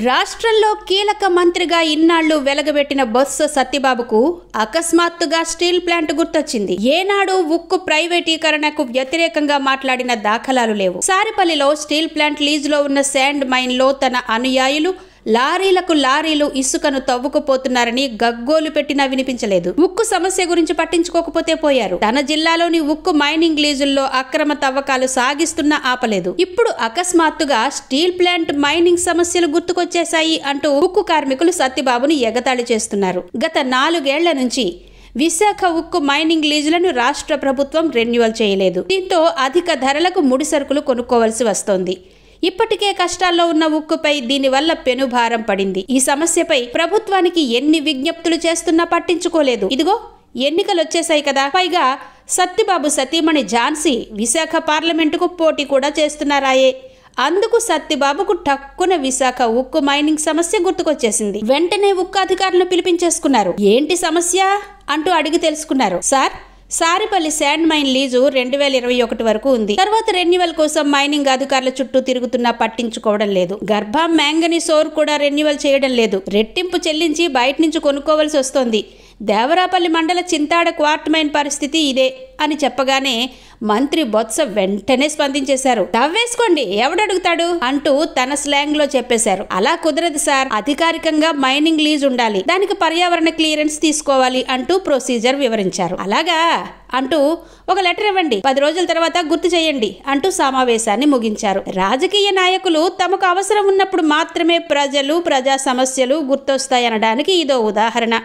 రాష్ట్రంలో కీలక మంత్రిగా ఇన్నాళ్లు వెలగబెట్టిన బొత్స సత్యబాబుకు అకస్మాత్తుగా స్టీల్ ప్లాంట్ గుర్తొచ్చింది. ఏనాడు ఉక్కు ప్రైవేటీకరణకు వ్యతిరేకంగా మాట్లాడిన దాఖలాలు లేవు. సారిపల్లిలో స్టీల్ ప్లాంట్ లీజులో ఉన్న శాండ్ మైన్ లో తన అనుయాయులు లారీలకు లారీలు ఇసుకను తవ్వుకుపోతున్నారని గగ్గోలు పెట్టినా వినిపించలేదు. ఉక్కు సమస్య గురించి పట్టించుకోకపోతే పోయారు. తన జిల్లాలోని ఉక్కు మైనింగ్ లీజుల్లో అక్రమ తవ్వకాలు సాగిస్తున్నా ఆపలేదు. ఇప్పుడు అకస్మాత్తుగా స్టీల్ ప్లాంట్ మైనింగ్ సమస్యలు గుర్తుకొచ్చేశాయి అంటూ ఉక్కు కార్మికులు సత్యబాబుని ఎగతాళి చేస్తున్నారు. గత 4 ఏళ్ల నుంచి విశాఖ ఉక్కు మైనింగ్ లీజులను రాష్ట్ర ప్రభుత్వం రెన్యువల్ చేయలేదు. దీంతో అధిక ధరలకు ముడి సరుకులు కొనుక్కోవలసి వస్తోంది. ఇప్పటికే కష్టాల్లో ఉన్న ఉక్కుపై దీనివల్ల పెనుభారం పడింది. ఈ సమస్యపై ప్రభుత్వానికి ఎన్ని విజ్ఞప్తులు చేస్తున్నా పట్టించుకోలేదు. ఇదిగో ఎన్నికలు వచ్చేసాయి కదా. పైగా సత్యబాబు సతీమణి ఝాన్సీ విశాఖ పార్లమెంటుకు పోటీ కూడా చేస్తున్నారాయే. అందుకు సత్యబాబుకు టక్కున విశాఖ ఉక్కు మైనింగ్ సమస్య గుర్తుకొచ్చేసింది. వెంటనే ఉక్కు అధికారులను పిలిపించేసుకున్నారు. ఏంటి సమస్య అంటూ అడిగి తెలుసుకున్నారు. సారిపల్లి శాండ్ మైన్ లీజు 2021 వరకు ఉంది. తర్వాత రెన్యువల్ కోసం మైనింగ్ అధికారుల చుట్టూ తిరుగుతున్నా పట్టించుకోవడం లేదు. గర్భా మ్యాంగనీస్ ఓర్ కూడా రెన్యువల్ చేయడం లేదు. రెట్టింపు చెల్లించి బయట నుంచి కొనుక్కోవలసి వస్తోంది. దేవరాపల్లి మండల చింతాడ క్వార్ట్ మైన్ పరిస్థితి ఇదే అని చెప్పగానే మంత్రి బొత్స వెంటనే స్పందించేశారు. తవ్వేసుకోండి, ఎవడడుగుతాడు అంటూ తన స్లాంగ్ లో చెప్పేశారు. అలా కుదరదు సార్, అధికారికంగా మైనింగ్ లీజ్ ఉండాలి, దానికి పర్యావరణ క్లియరెన్స్ తీసుకోవాలి అంటూ ప్రొసీజర్ వివరించారు. అలాగా అంటూ ఒక లెటర్ ఇవ్వండి, 10 రోజుల తర్వాత గుర్తు చేయండి అంటూ సమావేశాన్ని ముగించారు. రాజకీయ నాయకులు తమకు అవసరం ఉన్నప్పుడు మాత్రమే ప్రజలు ప్రజా సమస్యలు గుర్తొస్తాయనడానికి ఇదో ఉదాహరణ.